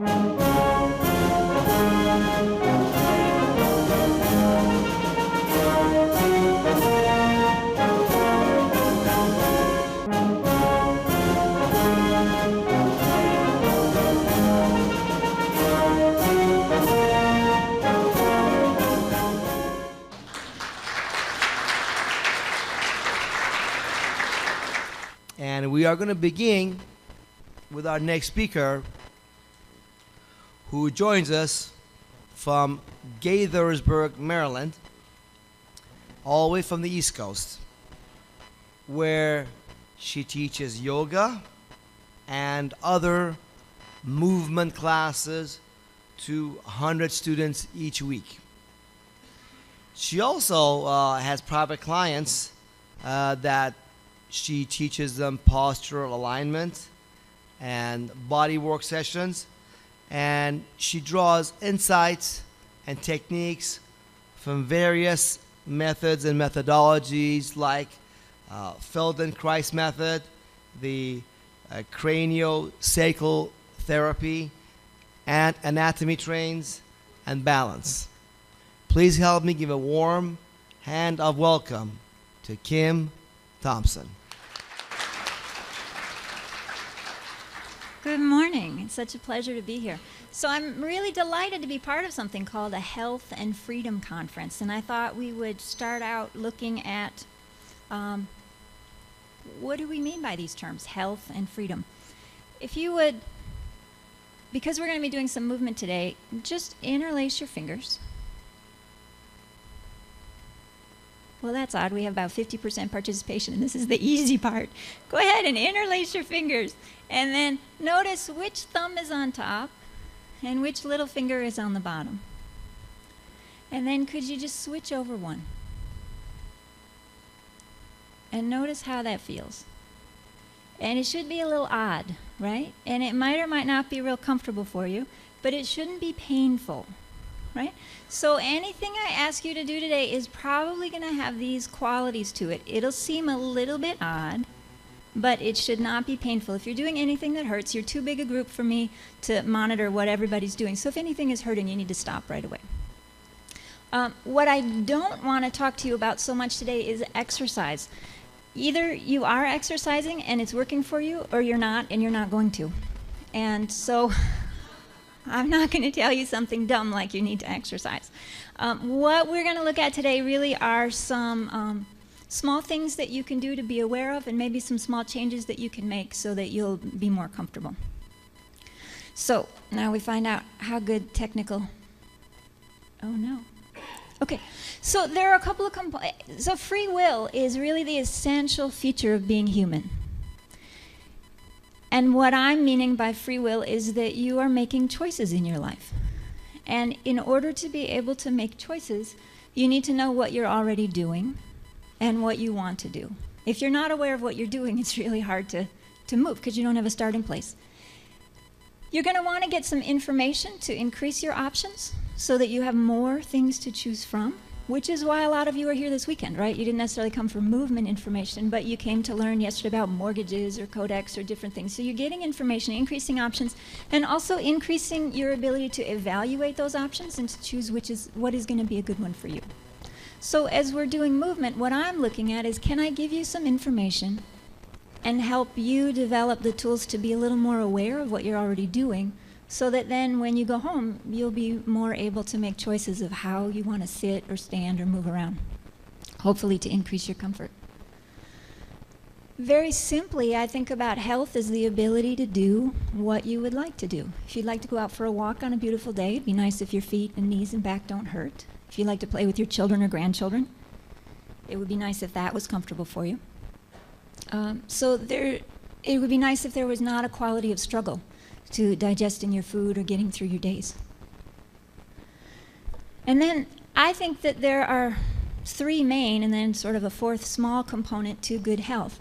And we are going to begin with our next speaker, who joins us from Gaithersburg, Maryland, all the way from the East Coast, where she teaches yoga and other movement classes to 100 students each week. She also has private clients that she teaches them postural alignment and body work sessions, and she draws insights and techniques from various methods and methodologies like Feldenkrais method, the craniosacral therapy, and anatomy trains and balance. Please help me give a warm hand of welcome to Kim Thompson. Good morning. It's such a pleasure to be here. So I'm really delighted to be part of something called a Health and Freedom Conference, and I thought we would start out looking at what do we mean by these terms, health and freedom. If you would, because we're going to be doing some movement today, just interlace your fingers. Well, that's odd. We have about 50% participation, and this is the easy part. Go ahead and interlace your fingers. And then notice which thumb is on top and which little finger is on the bottom. And then could you just switch over one? And notice how that feels. And it should be a little odd, right? And it might or might not be real comfortable for you, but it shouldn't be painful, right? So anything I ask you to do today is probably going to have these qualities to it. It'll seem a little bit odd, but it should not be painful. If you're doing anything that hurts, you're too big a group for me to monitor what everybody's doing. So if anything is hurting, you need to stop right away. What I don't want to talk to you about so much today is exercise. Either you are exercising and it's working for you, or you're not and you're not going to. And so I'm not going to tell you something dumb like you need to exercise. What we're going to look at today really are some small things that you can do to be aware of, and maybe some small changes that you can make so that you'll be more comfortable. So now we find out how good technical, oh no. Okay, so there are a couple of so free will is really the essential feature of being human. And what I'm meaning by free will is that you are making choices in your life. And in order to be able to make choices, you need to know what you're already doing and what you want to do. If you're not aware of what you're doing, it's really hard to move because you don't have a starting place. You're going to want to get some information to increase your options so that you have more things to choose from, which is why a lot of you are here this weekend, right? You didn't necessarily come for movement information, but you came to learn yesterday about mortgages or codex or different things. So you're getting information, increasing options, and also increasing your ability to evaluate those options and to choose what is going to be a good one for you. So as we're doing movement, what I'm looking at is, can I give you some information and help you develop the tools to be a little more aware of what you're already doing, so that then when you go home, you'll be more able to make choices of how you want to sit or stand or move around, hopefully to increase your comfort. Very simply, I think about health as the ability to do what you would like to do. If you'd like to go out for a walk on a beautiful day, it'd be nice if your feet and knees and back don't hurt. If you like to play with your children or grandchildren, it would be nice if that was comfortable for you. It would be nice if there was not a quality of struggle to digesting your food or getting through your days. And then I think that there are three main and then sort of a fourth small component to good health.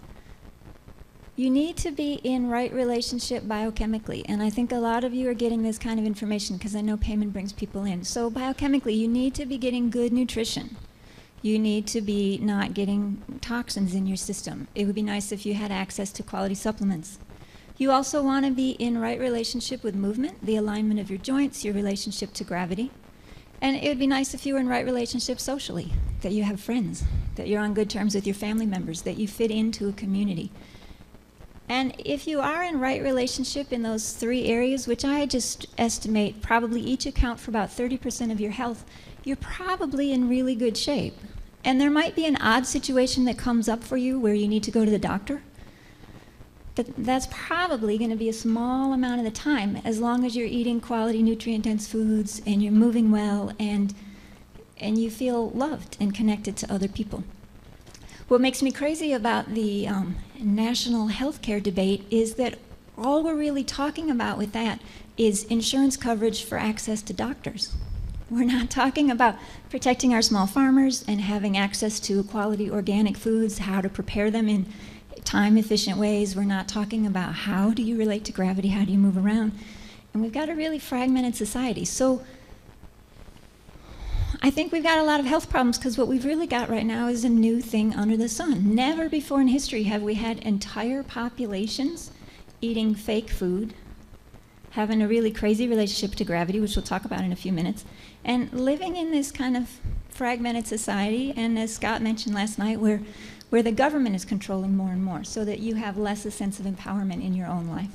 You need to be in right relationship biochemically, and I think a lot of you are getting this kind of information because I know payment brings people in. So biochemically, you need to be getting good nutrition. You need to be not getting toxins in your system. It would be nice if you had access to quality supplements. You also want to be in right relationship with movement, the alignment of your joints, your relationship to gravity. And it would be nice if you were in right relationship socially, that you have friends, that you're on good terms with your family members, that you fit into a community. And if you are in right relationship in those 3 areas, which I just estimate probably each account for about 30% of your health, you're probably in really good shape. And there might be an odd situation that comes up for you where you need to go to the doctor. But that's probably going to be a small amount of the time, as long as you're eating quality nutrient-dense foods and you're moving well and you feel loved and connected to other people. What makes me crazy about the national health care debate is that all we're really talking about with that is insurance coverage for access to doctors. We're not talking about protecting our small farmers and having access to quality organic foods, how to prepare them in time-efficient ways. We're not talking about how do you relate to gravity, how do you move around. And we've got a really fragmented society. So I think we've got a lot of health problems because what we've really got right now is a new thing under the sun. Never before in history have we had entire populations eating fake food, having a really crazy relationship to gravity, which we'll talk about in a few minutes, and living in this kind of fragmented society, and as Scott mentioned last night, where the government is controlling more and more so that you have less a sense of empowerment in your own life.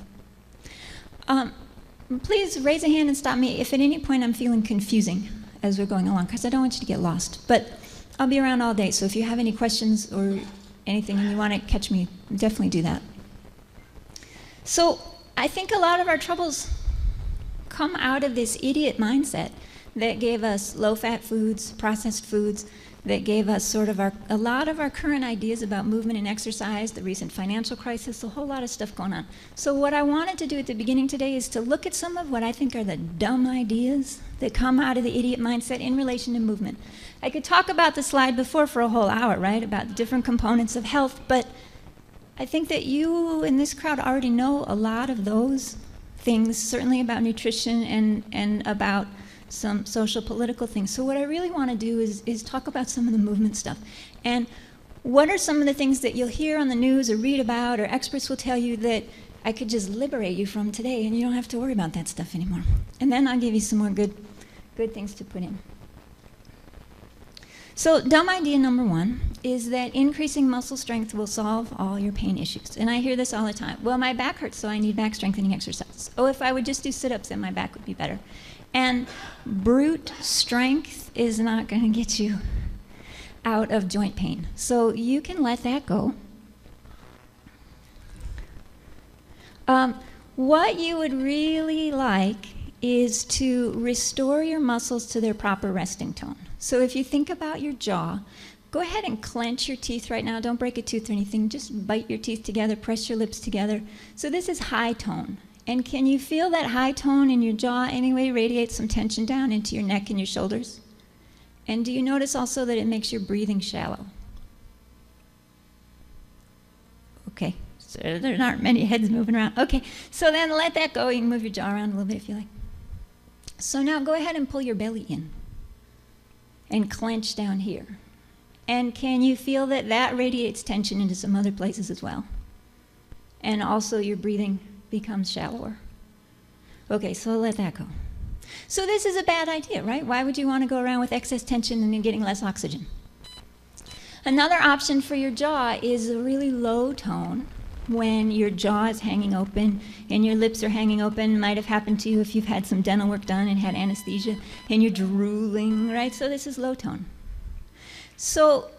Please raise a hand and stop me if at any point I'm feeling confusing as we're going along, because I don't want you to get lost. But I'll be around all day, so if you have any questions or anything and you want to catch me, definitely do that. So I think a lot of our troubles come out of this idiot mindset that gave us low-fat foods, processed foods, that gave us sort of a lot of our current ideas about movement and exercise, the recent financial crisis, a whole lot of stuff going on. So what I wanted to do at the beginning today is to look at some of what I think are the dumb ideas that come out of the idiot mindset in relation to movement. I could talk about the slide before for a whole hour, right, about the different components of health, but I think that you in this crowd already know a lot of those things, certainly about nutrition and about some social political things. So what I really want to do is talk about some of the movement stuff. And what are some of the things that you'll hear on the news or read about, or experts will tell you that I could just liberate you from today and you don't have to worry about that stuff anymore. And then I'll give you some more good things to put in. So dumb idea number 1 is that increasing muscle strength will solve all your pain issues. And I hear this all the time. Well, my back hurts, so I need back strengthening exercises. Oh, if I would just do sit-ups, then my back would be better. And brute strength is not going to get you out of joint pain. So you can let that go. What you would really like is to restore your muscles to their proper resting tone. So if you think about your jaw, go ahead and clench your teeth right now. Don't break a tooth or anything. Just bite your teeth together, press your lips together. So this is high tone. And can you feel that high tone in your jaw anyway radiate some tension down into your neck and your shoulders? And do you notice also that it makes your breathing shallow? Okay, so there aren't many heads moving around. Okay, so then let that go. You can move your jaw around a little bit if you like. So now go ahead and pull your belly in and clench down here. And can you feel that that radiates tension into some other places as well? And also your breathing becomes shallower. Okay, so let that go. So this is a bad idea, right? Why would you want to go around with excess tension and you're getting less oxygen? Another option for your jaw is a really low tone when your jaw is hanging open and your lips are hanging open. Might have happened to you if you've had some dental work done and had anesthesia and you're drooling, right? So this is low tone. So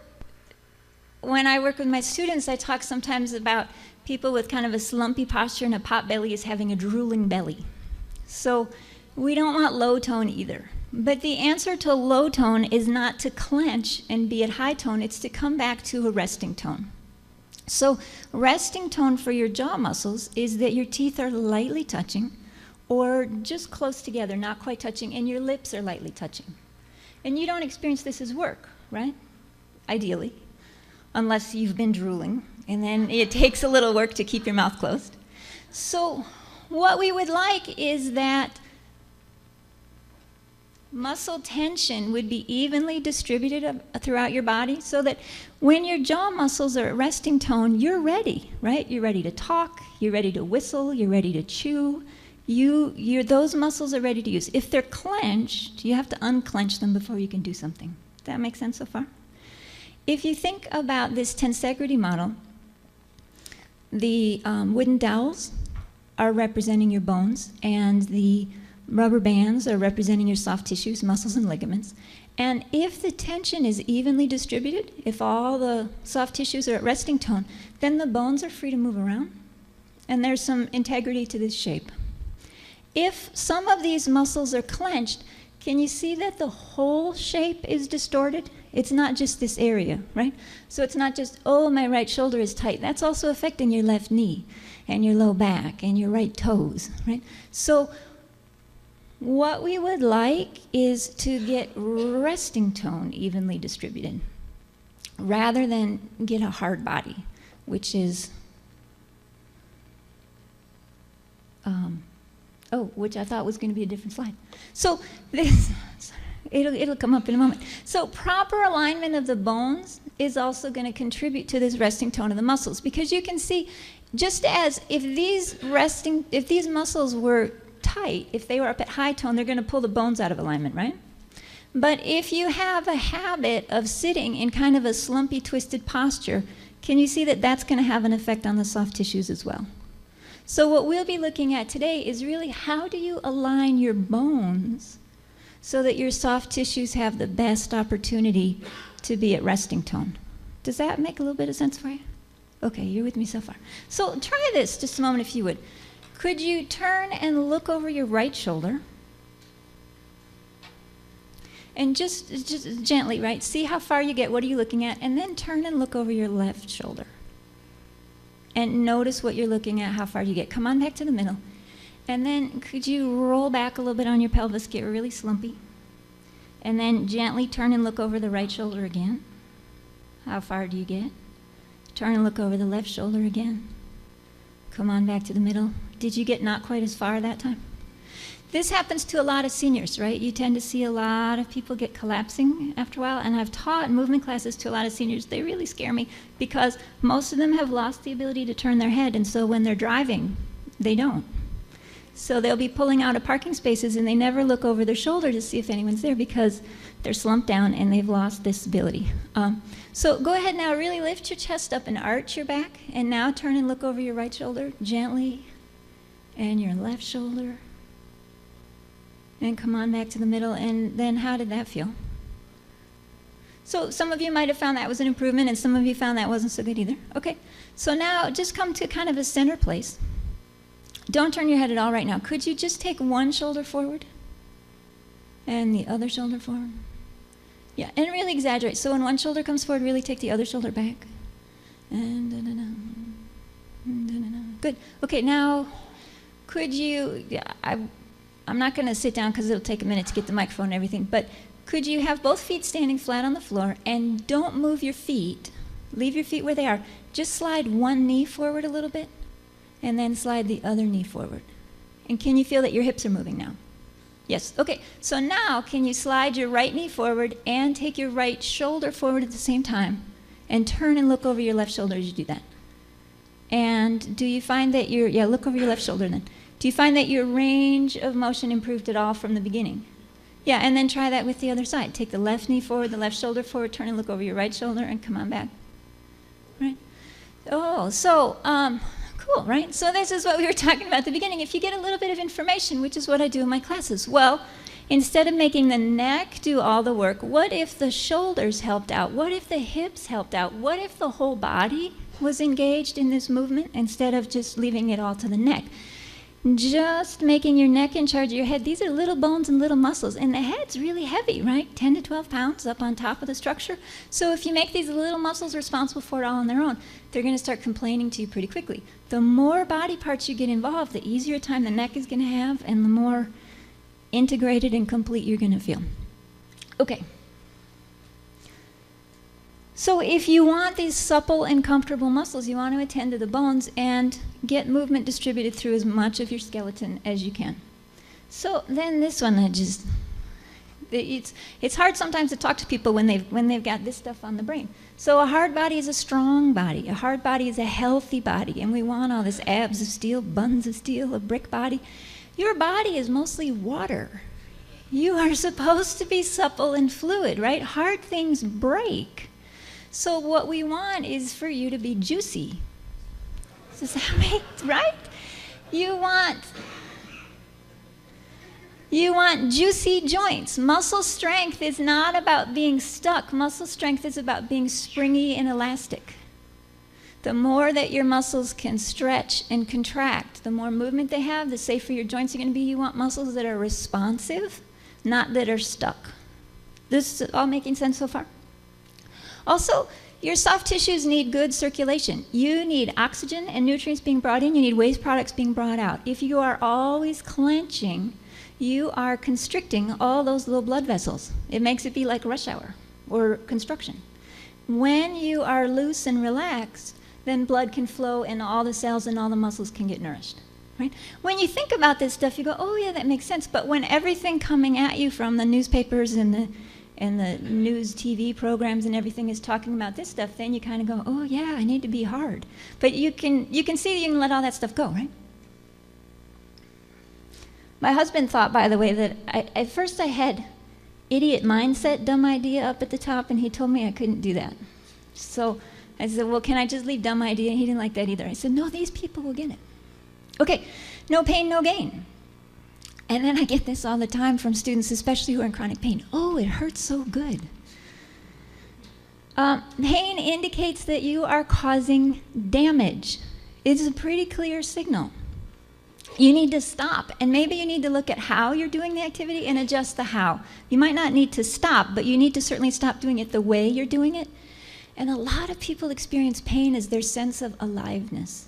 when I work with my students, I talk sometimes about people with kind of a slumpy posture and a pot belly is having a drooling belly. So we don't want low tone either. But the answer to low tone is not to clench and be at high tone, it's to come back to a resting tone. So resting tone for your jaw muscles is that your teeth are lightly touching or just close together, not quite touching, and your lips are lightly touching. And you don't experience this as work, right? Ideally, unless you've been drooling, and then it takes a little work to keep your mouth closed. So what we would like is that muscle tension would be evenly distributed throughout your body so that when your jaw muscles are at resting tone, you're ready, right? You're ready to talk, you're ready to whistle, you're ready to chew. Those muscles are ready to use. If they're clenched, you have to unclench them before you can do something. Does that make sense so far? If you think about this tensegrity model, the wooden dowels are representing your bones, and the rubber bands are representing your soft tissues, muscles, and ligaments. And if the tension is evenly distributed, if all the soft tissues are at resting tone, then the bones are free to move around, and there's some integrity to this shape. If some of these muscles are clenched, can you see that the whole shape is distorted? It's not just this area, right? So it's not just, oh, my right shoulder is tight. That's also affecting your left knee and your low back and your right toes, right? So what we would like is to get resting tone evenly distributed rather than get a hard body, which is, which I thought was going to be a different slide. So this, it'll come up in a moment. So proper alignment of the bones is also going to contribute to this resting tone of the muscles, because you can see, just as if these muscles were tight, if they were up at high tone, they're going to pull the bones out of alignment, right? But if you have a habit of sitting in kind of a slumpy, twisted posture, can you see that that's going to have an effect on the soft tissues as well? So what we'll be looking at today is really, how do you align your bones so that your soft tissues have the best opportunity to be at resting tone? Does that make a little bit of sense for you? Okay, you're with me so far. So try this just a moment if you would. Could you turn and look over your right shoulder? And just gently, right? See how far you get. What are you looking at? And then turn and look over your left shoulder. And notice what you're looking at, how far you get. Come on back to the middle. And then could you roll back a little bit on your pelvis, get really slumpy. And then gently turn and look over the right shoulder again. How far do you get? Turn and look over the left shoulder again. Come on back to the middle. Did you get not quite as far that time? This happens to a lot of seniors, right? You tend to see a lot of people get collapsing after a while, and I've taught movement classes to a lot of seniors. They really scare me because most of them have lost the ability to turn their head, and so when they're driving, they don't. So they'll be pulling out of parking spaces, and they never look over their shoulder to see if anyone's there because they're slumped down and they've lost this ability. So go ahead now, really lift your chest up and arch your back, and now turn and look over your right shoulder gently, and your left shoulder. And come on back to the middle, and then how did that feel? So some of you might have found that was an improvement, and some of you found that wasn't so good either. Okay, so now just come to kind of a center place. Don't turn your head at all right now. Could you just take one shoulder forward and the other shoulder forward? Yeah, and really exaggerate. So when one shoulder comes forward, really take the other shoulder back. And good. Okay, now could you, I'm not going to sit down because it'll take a minute to get the microphone and everything, but could you have both feet standing flat on the floor and don't move your feet. Leave your feet where they are. Just slide one knee forward a little bit and then slide the other knee forward. And can you feel that your hips are moving now? Yes. Okay. So now can you slide your right knee forward and take your right shoulder forward at the same time and turn and look over your left shoulder as you do that? And do you find that look over your left shoulder then. Do you find that your range of motion improved at all from the beginning? Yeah, and then try that with the other side. Take the left knee forward, the left shoulder forward, turn and look over your right shoulder, and come on back. Right? Oh, so, cool, right? So this is what we were talking about at the beginning. If you get a little bit of information, which is what I do in my classes, well, instead of making the neck do all the work, what if the shoulders helped out? What if the hips helped out? What if the whole body was engaged in this movement instead of just leaving it all to the neck? Just making your neck in charge of your head. These are little bones and little muscles, and the head's really heavy, right? 10 to 12 pounds up on top of the structure. So if you make these little muscles responsible for it all on their own, they're going to start complaining to you pretty quickly. The more body parts you get involved, the easier time the neck is going to have, and the more integrated and complete you're going to feel. Okay. So if you want these supple and comfortable muscles, you want to attend to the bones and get movement distributed through as much of your skeleton as you can. So then this one, It's hard sometimes to talk to people when they've got this stuff on the brain. So a hard body is a strong body. A hard body is a healthy body, and we want all this abs of steel, buns of steel, a brick body. Your body is mostly water. You are supposed to be supple and fluid, right? Hard things break. So what we want is for you to be juicy. Does that make, right? You want juicy joints. Muscle strength is not about being stuck. Muscle strength is about being springy and elastic. The more that your muscles can stretch and contract, the more movement they have, the safer your joints are going to be. You want muscles that are responsive, not that are stuck. This is all making sense so far? Also, your soft tissues need good circulation. You need oxygen and nutrients being brought in. You need waste products being brought out. If you are always clenching, you are constricting all those little blood vessels. It makes it be like rush hour or construction. When you are loose and relaxed, then blood can flow and all the cells and all the muscles can get nourished. Right? When you think about this stuff, you go, oh yeah, that makes sense. But when everything coming at you from the newspapers and the news TV programs and everything is talking about this stuff, then you kind of go, oh yeah, I need to be hard. But you can see that you can let all that stuff go, right? My husband thought, by the way, that at first I had idiot mindset, dumb idea up at the top, and he told me I couldn't do that. So I said, well, can I just leave dumb idea? And he didn't like that either. I said, no, these people will get it. Okay, no pain, no gain. And then I get this all the time from students, especially who are in chronic pain. Oh, it hurts so good. Pain indicates that you are causing damage. It's a pretty clear signal. You need to stop, and maybe you need to look at how you're doing the activity and adjust the how. You might not need to stop, but you need to certainly stop doing it the way you're doing it. And a lot of people experience pain as their sense of aliveness,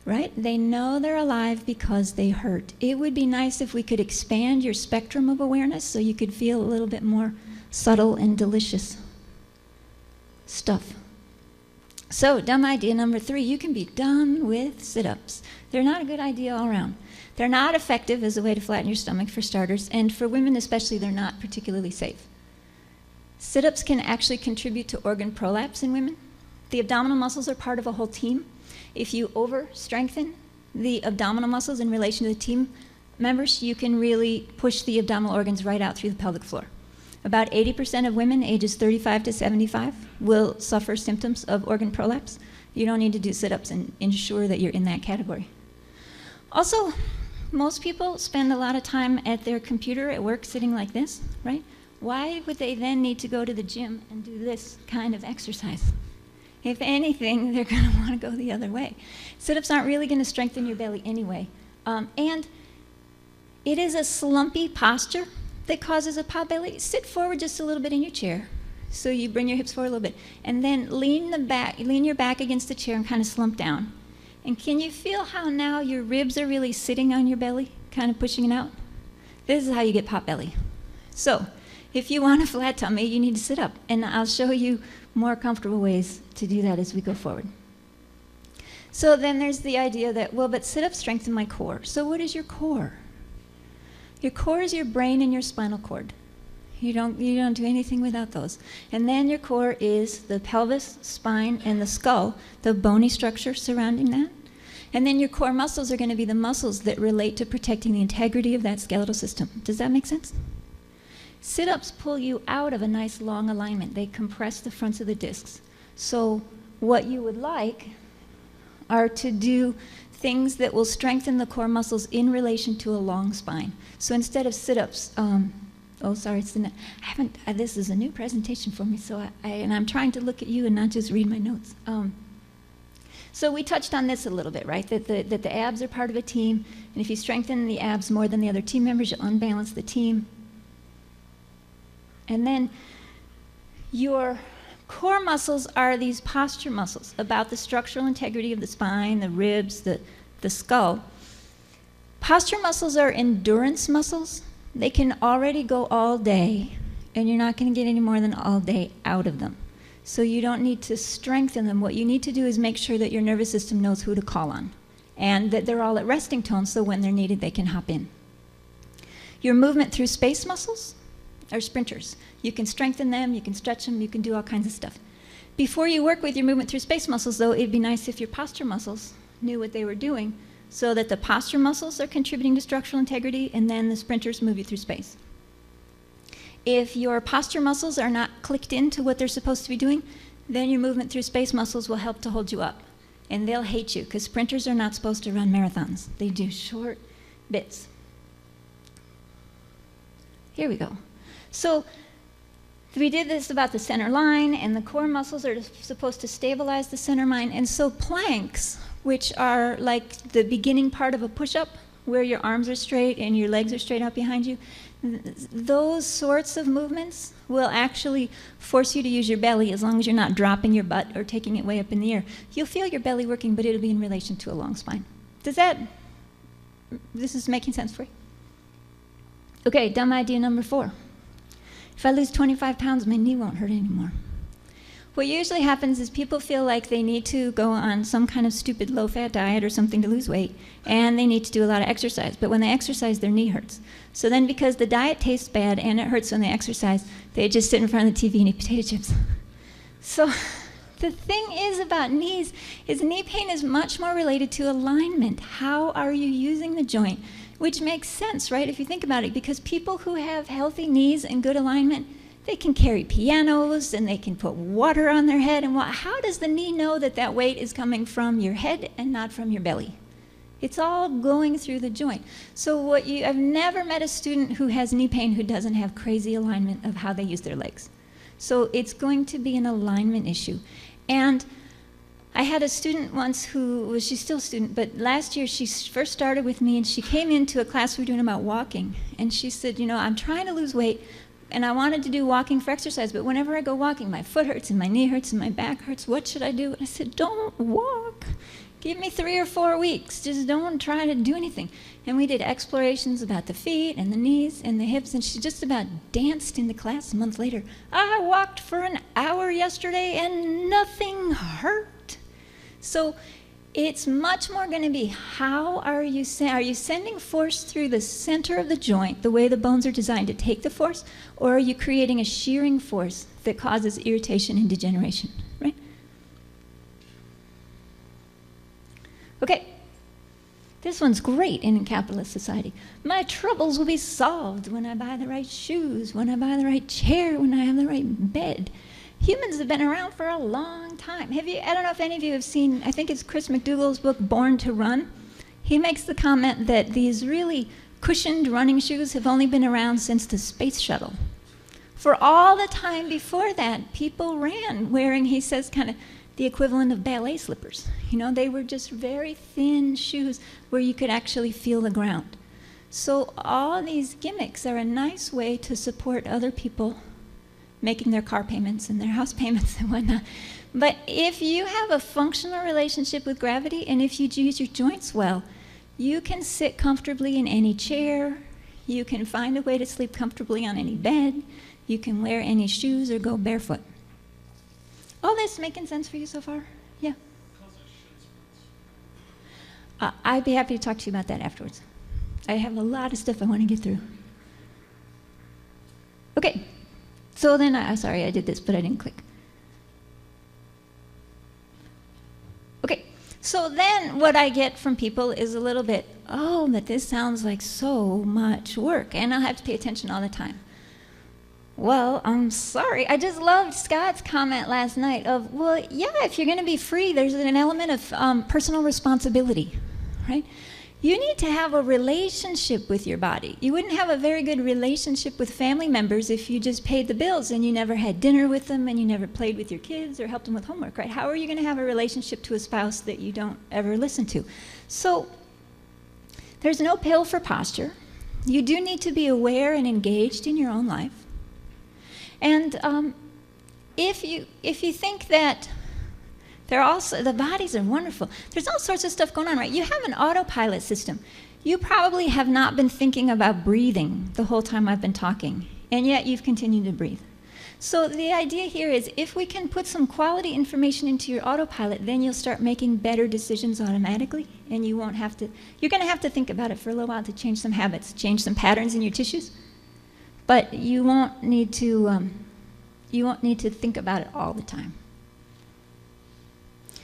right? They know they're alive because they hurt. It would be nice if we could expand your spectrum of awareness so you could feel a little bit more subtle and delicious stuff. So, dumb idea number 3, you can be done with sit-ups. They're not a good idea all around. They're not effective as a way to flatten your stomach, for starters, and for women especially, they're not particularly safe. Sit-ups can actually contribute to organ prolapse in women. The abdominal muscles are part of a whole team. If you over-strengthen the abdominal muscles in relation to the team members, you can really push the abdominal organs right out through the pelvic floor. About 80% of women ages 35 to 75 will suffer symptoms of organ prolapse. You don't need to do sit-ups and ensure that you're in that category. Also, most people spend a lot of time at their computer at work sitting like this, right? Why would they then need to go to the gym and do this kind of exercise? If anything, they're going to want to go the other way. Sit-ups aren't really going to strengthen your belly anyway. And it is a slumpy posture that causes a pot belly. Sit forward just a little bit in your chair. So you bring your hips forward a little bit. And then lean your back against the chair and kind of slump down. And can you feel how now your ribs are really sitting on your belly, kind of pushing it out? This is how you get pot belly. So if you want a flat tummy, you need to sit up. And I'll show you more comfortable ways to do that as we go forward. So then there's the idea that, well, but sit-ups strengthen my core. So what is your core? Your core is your brain and your spinal cord. You don't do anything without those. And then your core is the pelvis, spine, and the skull, the bony structure surrounding that. And then your core muscles are going to be the muscles that relate to protecting the integrity of that skeletal system. Does that make sense? Sit-ups pull you out of a nice long alignment. They compress the fronts of the discs. So what you would like are to do things that will strengthen the core muscles in relation to a long spine. So instead of sit-ups, this is a new presentation for me, so I'm trying to look at you and not just read my notes. So we touched on this a little bit, right? That the abs are part of a team, and if you strengthen the abs more than the other team members, you'll unbalance the team. And then your core muscles are these posture muscles about the structural integrity of the spine, the ribs, the skull. Posture muscles are endurance muscles. They can already go all day, and you're not going to get any more than all day out of them. So you don't need to strengthen them. What you need to do is make sure that your nervous system knows who to call on, and that they're all at resting tone, so when they're needed, they can hop in. Your movement through space muscles are sprinters. You can strengthen them, you can stretch them, you can do all kinds of stuff. Before you work with your movement through space muscles, though, it'd be nice if your posture muscles knew what they were doing, so that the posture muscles are contributing to structural integrity, and then the sprinters move you through space. If your posture muscles are not clicked into what they're supposed to be doing, then your movement through space muscles will help to hold you up. And they'll hate you, because sprinters are not supposed to run marathons. They do short bits. Here we go. So we did this about the center line, and the core muscles are supposed to stabilize the center line. And so planks, which are like the beginning part of a push-up, where your arms are straight and your legs are straight out behind you, those sorts of movements will actually force you to use your belly, as long as you're not dropping your butt or taking it way up in the air. You'll feel your belly working, but it'll be in relation to a long spine. This is making sense for you? Okay, dumb idea number 4. If I lose 25 pounds, my knee won't hurt anymore. What usually happens is people feel like they need to go on some kind of stupid low-fat diet or something to lose weight, and they need to do a lot of exercise. But when they exercise, their knee hurts. So then, because the diet tastes bad and it hurts when they exercise, they just sit in front of the TV and eat potato chips. So the thing is about knees is knee pain is much more related to alignment. How are you using the joint? Which makes sense, right, if you think about it, because people who have healthy knees and good alignment, they can carry pianos and they can put water on their head. And how does the knee know that that weight is coming from your head and not from your belly? It's all going through the joint. So I've never met a student who has knee pain who doesn't have crazy alignment of how they use their legs. So it's going to be an alignment issue. And I had a student once she's still a student, but last year she first started with me, and she came into a class we were doing about walking. And she said, I'm trying to lose weight, and I wanted to do walking for exercise, but whenever I go walking, my foot hurts and my knee hurts and my back hurts. What should I do? And I said, don't walk. Give me 3 or 4 weeks. Just don't try to do anything. And we did explorations about the feet and the knees and the hips, and she just about danced into class a month later. I walked for an hour yesterday and nothing hurt. So it's much more going to be, how are you sending force through the center of the joint, the way the bones are designed to take the force, or are you creating a shearing force that causes irritation and degeneration, right? Okay, this one's great in a capitalist society. My troubles will be solved when I buy the right shoes, when I buy the right chair, when I have the right bed. Humans have been around for a long time. I don't know if any of you have seen, I think it's Chris McDougall's book, Born to Run. He makes the comment that these really cushioned running shoes have only been around since the space shuttle. For all the time before that, people ran wearing, he says, kind of the equivalent of ballet slippers. They were just very thin shoes where you could actually feel the ground. So all these gimmicks are a nice way to support other people making their car payments and their house payments and whatnot. But if you have a functional relationship with gravity, and if you use your joints well, you can sit comfortably in any chair, you can find a way to sleep comfortably on any bed, you can wear any shoes or go barefoot. All this making sense for you so far? Yeah? I'd be happy to talk to you about that afterwards. I have a lot of stuff I want to get through. Okay. So then, sorry, I did this, but I didn't click. Okay, so then what I get from people is a little bit, but this sounds like so much work, and I'll have to pay attention all the time. Well, I'm sorry. I just loved Scott's comment last night of, well, yeah, if you're going to be free, there's an element of personal responsibility, right? You need to have a relationship with your body. You wouldn't have a very good relationship with family members if you just paid the bills and you never had dinner with them and you never played with your kids or helped them with homework, right? How are you going to have a relationship to a spouse that you don't ever listen to? So there's no pill for posture. You do need to be aware and engaged in your own life. And if you think that the bodies are wonderful. There's all sorts of stuff going on, right? You have an autopilot system. You probably have not been thinking about breathing the whole time I've been talking, and yet you've continued to breathe. So the idea here is, if we can put some quality information into your autopilot, then you'll start making better decisions automatically, and you won't have to, you're going to have to think about it for a little while to change some habits, change some patterns in your tissues. but you won't need to think about it all the time.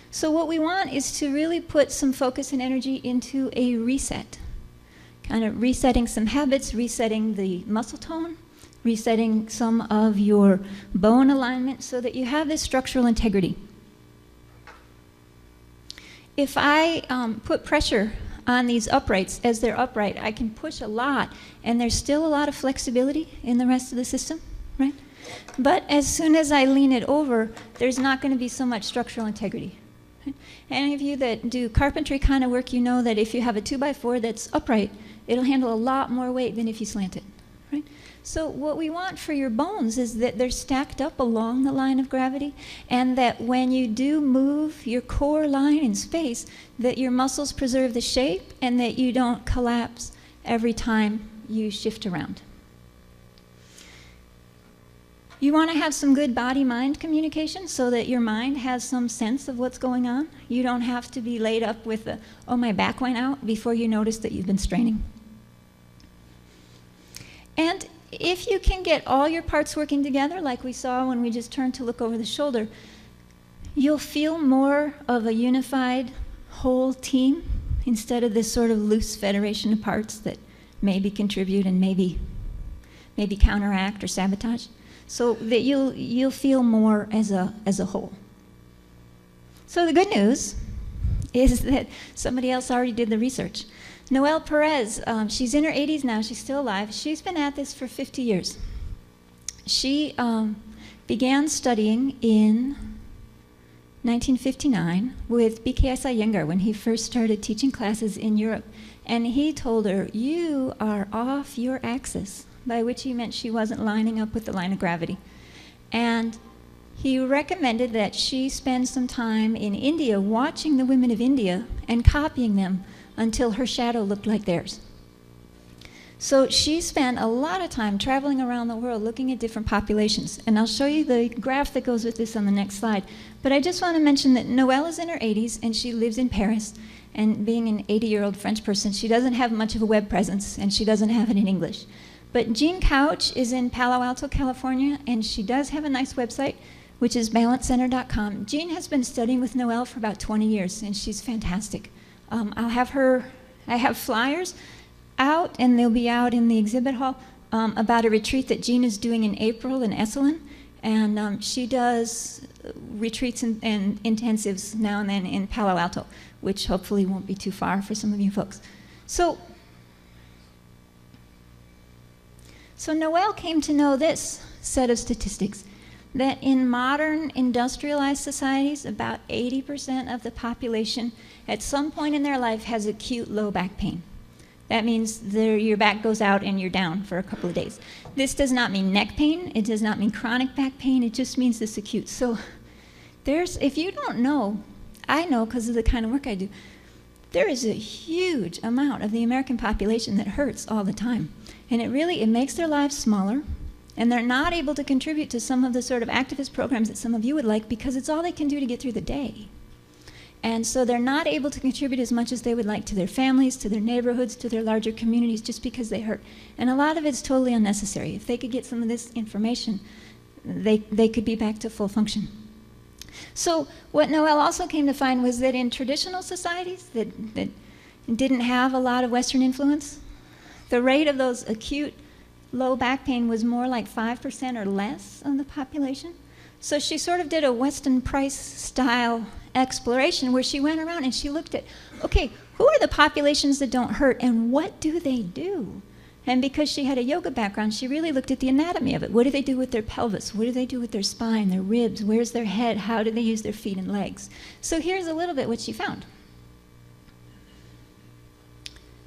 So what we want is to really put some focus and energy into a reset, kind of resetting some habits, resetting the muscle tone, resetting some of your bone alignment so that you have this structural integrity. If I put pressure on these uprights as they're upright, I can push a lot, and there's still a lot of flexibility in the rest of the system, right? But as soon as I lean it over, there's not going to be so much structural integrity. Right? Any of you that do carpentry kind of work, you know that if you have a 2x4 that's upright, it'll handle a lot more weight than if you slant it, right? So what we want for your bones is that they're stacked up along the line of gravity, and that when you do move your core line in space, that your muscles preserve the shape and that you don't collapse every time you shift around. You want to have some good body-mind communication so that your mind has some sense of what's going on. You don't have to be laid up with the, oh, my back went out, before you notice that you've been straining. And if you can get all your parts working together, like we saw when we just turned to look over the shoulder, you'll feel more of a unified whole team instead of this sort of loose federation of parts that maybe contribute and maybe counteract or sabotage. So that you'll feel more as a whole. So the good news is that somebody else already did the research. Noelle Perez, she's in her 80s now, she's still alive. She's been at this for 50 years. She began studying in 1959 with B.K.S. Iyengar when he first started teaching classes in Europe. And he told her, you are off your axis, by which he meant she wasn't lining up with the line of gravity. And he recommended that she spend some time in India watching the women of India and copying them until her shadow looked like theirs. So she spent a lot of time traveling around the world looking at different populations. And I'll show you the graph that goes with this on the next slide. But I just want to mention that Noelle is in her 80s and she lives in Paris. And being an 80-year-old French person, she doesn't have much of a web presence, and she doesn't have it in English. But Jean Couch is in Palo Alto, California, and she does have a nice website, which is balancecenter.com. Jean has been studying with Noelle for about 20 years, and she's fantastic. I have flyers out, and they'll be out in the exhibit hall, about a retreat that Jean is doing in April in Esalen. And she does retreats and intensives now and then in Palo Alto, which hopefully won't be too far for some of you folks. So Noelle came to know this set of statistics, that in modern industrialized societies, about 80% of the population at some point in their life has acute low back pain. That means your back goes out and you're down for a couple of days. This does not mean neck pain. It does not mean chronic back pain. It just means this acute. So if you don't know, I know because of the kind of work I do, there is a huge amount of the American population that hurts all the time. And it makes their lives smaller, and they're not able to contribute to some of the sort of activist programs that some of you would like because it's all they can do to get through the day. And so they're not able to contribute as much as they would like to their families, to their neighborhoods, to their larger communities, just because they hurt. And a lot of it's totally unnecessary. If they could get some of this information, they could be back to full function. So what Noelle also came to find was that in traditional societies that didn't have a lot of Western influence, the rate of those acute low back pain was more like 5% or less of the population. So she sort of did a Weston Price style exploration where she went around and she looked at, okay, who are the populations that don't hurt and what do they do? And because she had a yoga background, she really looked at the anatomy of it. What do they do with their pelvis? What do they do with their spine, their ribs? Where's their head? How do they use their feet and legs? So here's a little bit what she found.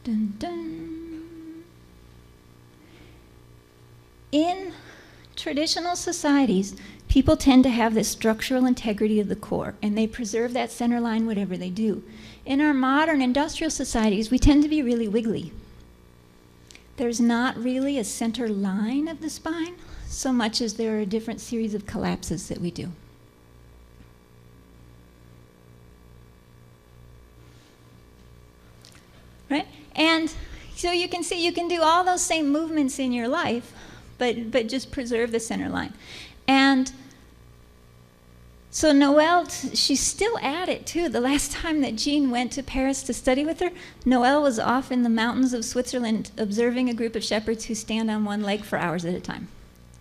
Dun, dun. In traditional societies, people tend to have this structural integrity of the core, and they preserve that center line whatever they do. In our modern industrial societies, we tend to be really wiggly. There's not really a center line of the spine, so much as there are a different series of collapses that we do. Right? And so you can see you can do all those same movements in your life, but just preserve the center line. And so Noelle, she's still at it too. The last time that Jean went to Paris to study with her, Noelle was off in the mountains of Switzerland observing a group of shepherds who stand on one leg for hours at a time.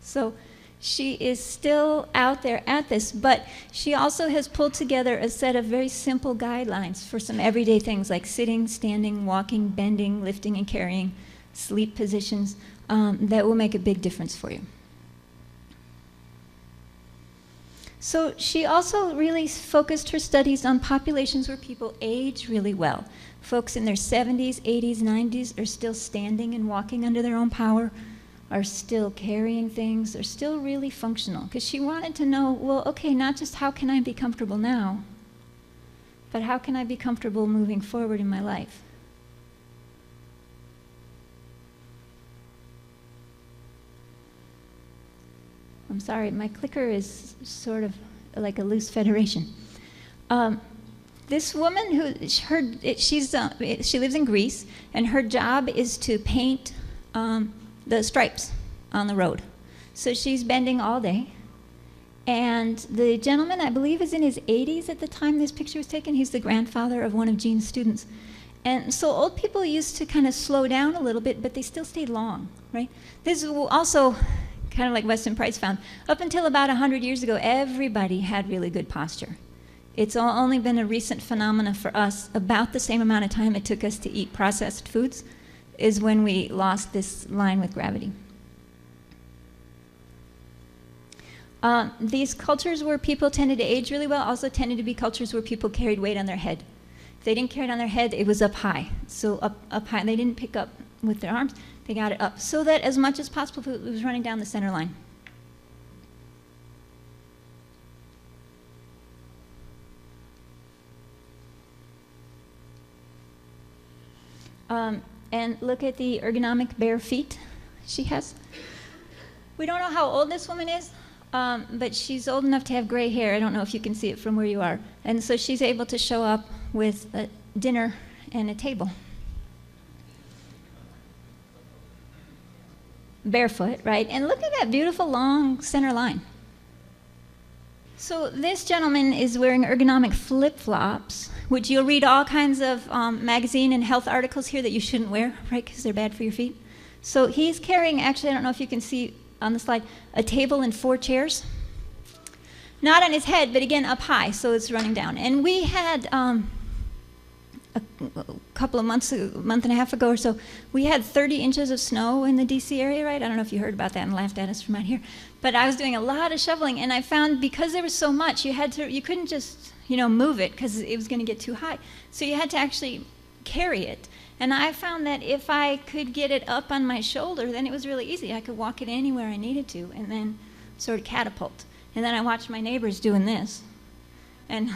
So she is still out there at this, but she also has pulled together a set of very simple guidelines for some everyday things like sitting, standing, walking, bending, lifting and carrying, sleep positions, that will make a big difference for you. So she also really focused her studies on populations where people age really well. Folks in their 70s, 80s, 90s are still standing and walking under their own power, are still carrying things, are still really functional. Because she wanted to know, well, okay, not just how can I be comfortable now, but how can I be comfortable moving forward in my life? I'm sorry, my clicker is sort of like a loose federation. This woman, she lives in Greece, and her job is to paint the stripes on the road. So she's bending all day. And the gentleman, I believe, is in his 80s at the time this picture was taken. He's the grandfather of one of Jean's students. And so old people used to kind of slow down a little bit, but they still stayed long, right? This is also kind of like Weston Price found. Up until about 100 years ago, everybody had really good posture. It's only been a recent phenomena for us. About the same amount of time it took us to eat processed foods is when we lost this line with gravity. These cultures where people tended to age really well also tended to be cultures where people carried weight on their head. If they didn't carry it on their head, it was up high. So up high, they didn't pick up with their arms, they got it up. So that as much as possible, it was running down the center line. And look at the ergonomic bare feet she has. We don't know how old this woman is, but she's old enough to have gray hair. I don't know if you can see it from where you are. And so she's able to show up with a dinner and a table. Barefoot, right? And look at that beautiful long center line. So this gentleman is wearing ergonomic flip-flops, which you'll read all kinds of magazine and health articles here that you shouldn't wear, right, because they're bad for your feet. So he's carrying, actually, I don't know if you can see on the slide, a table and 4 chairs. Not on his head, but again, up high, so it's running down. And we had, a couple of months, a month and a half ago or so, we had 30 inches of snow in the DC area, right? I don't know if you heard about that and laughed at us from out here. But I was doing a lot of shoveling, and I found because there was so much, you couldn't just, move it because it was going to get too high. So you had to actually carry it. And I found that if I could get it up on my shoulder, then it was really easy. I could walk it anywhere I needed to and then sort of catapult. And then I watched my neighbors doing this. And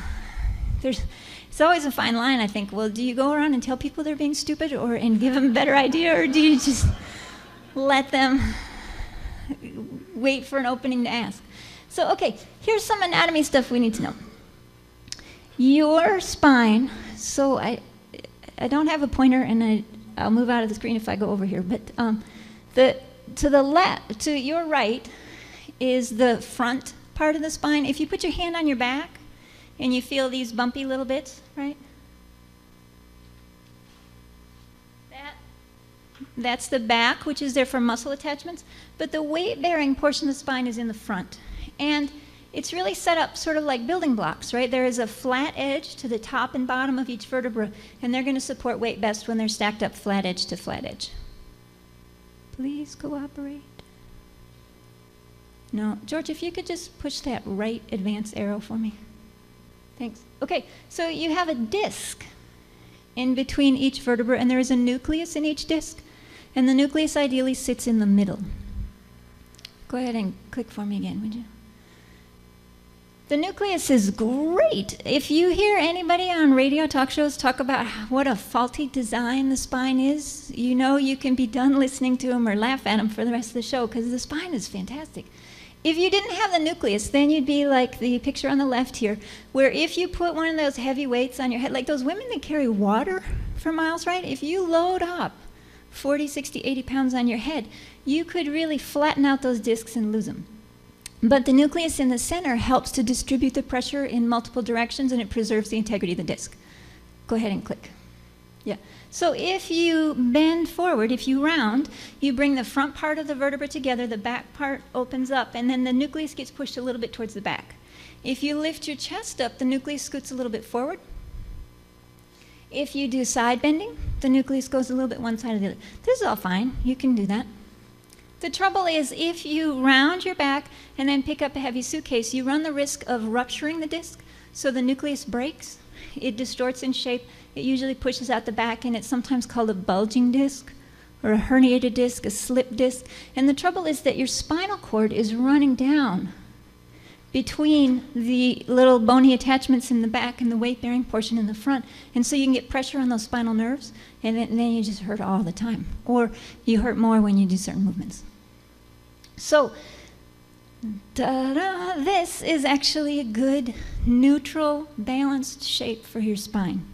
it's always a fine line, I think. Well, do you go around and tell people they're being stupid and give them a better idea, or do you just let them wait for an opening to ask? So, okay, here's some anatomy stuff we need to know. Your spine, so I don't have a pointer, and I'll move out of the screen if I go over here, but to your right is the front part of the spine. If you put your hand on your back and you feel these bumpy little bits, right? That's the back, which is there for muscle attachments, but the weight-bearing portion of the spine is in the front. And it's really set up sort of like building blocks, right? There is a flat edge to the top and bottom of each vertebra, and they're going to support weight best when they're stacked up flat edge to flat edge. Please cooperate. No, George, if you could just push that right advance arrow for me. Thanks. Okay, so you have a disc in between each vertebra, and there is a nucleus in each disc, and the nucleus ideally sits in the middle. Go ahead and click for me again, would you? The nucleus is great. If you hear anybody on radio talk shows talk about what a faulty design the spine is, you can be done listening to them or laugh at them for the rest of the show, because the spine is fantastic. If you didn't have the nucleus, then you'd be like the picture on the left here, where if you put one of those heavy weights on your head, like those women that carry water for miles, right? If you load up 40, 60, 80 pounds on your head, you could really flatten out those discs and lose them. But the nucleus in the center helps to distribute the pressure in multiple directions, and it preserves the integrity of the disc. Go ahead and click. Yeah. So if you bend forward, if you round, you bring the front part of the vertebra together, the back part opens up, and then the nucleus gets pushed a little bit towards the back. If you lift your chest up, the nucleus scoots a little bit forward. If you do side bending, the nucleus goes a little bit one side or the other. This is all fine. You can do that. The trouble is, if you round your back and then pick up a heavy suitcase, you run the risk of rupturing the disc, so the nucleus breaks. It distorts in shape. It usually pushes out the back, and it's sometimes called a bulging disc or a herniated disc, a slip disc. And the trouble is that your spinal cord is running down between the little bony attachments in the back and the weight-bearing portion in the front. And so you can get pressure on those spinal nerves, and then you just hurt all the time. Or you hurt more when you do certain movements. So, this is actually a good, neutral, balanced shape for your spine.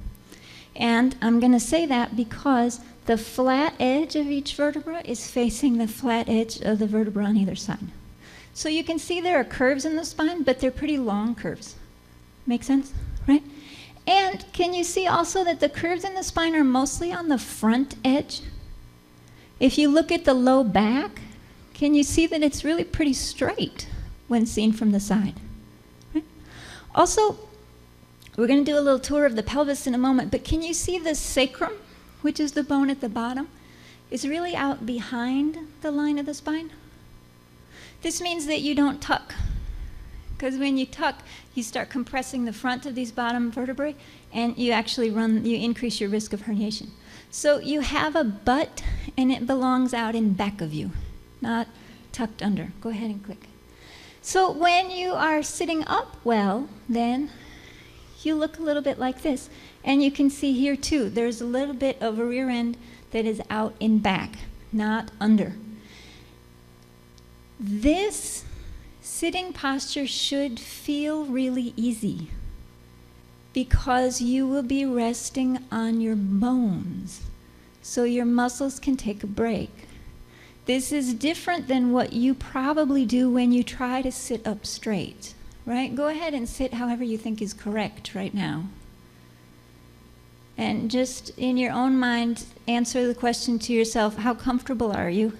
And I'm going to say that because the flat edge of each vertebra is facing the flat edge of the vertebra on either side. So you can see there are curves in the spine, but they're pretty long curves. Make sense? Right? And can you see also that the curves in the spine are mostly on the front edge? If you look at the low back, can you see that it's really pretty straight when seen from the side? Right? Also, we're going to do a little tour of the pelvis in a moment, but can you see the sacrum, which is the bone at the bottom, is really out behind the line of the spine? This means that you don't tuck, because when you tuck, you start compressing the front of these bottom vertebrae, and you actually you increase your risk of herniation. So you have a butt, and it belongs out in back of you, not tucked under. Go ahead and click. So when you are sitting up well, then you look a little bit like this. And you can see here too, there's a little bit of a rear end that is out in back, not under. This sitting posture should feel really easy because you will be resting on your bones, so your muscles can take a break. This is different than what you probably do when you try to sit up straight, right? Go ahead and sit however you think is correct right now. And just in your own mind, answer the question to yourself, how comfortable are you?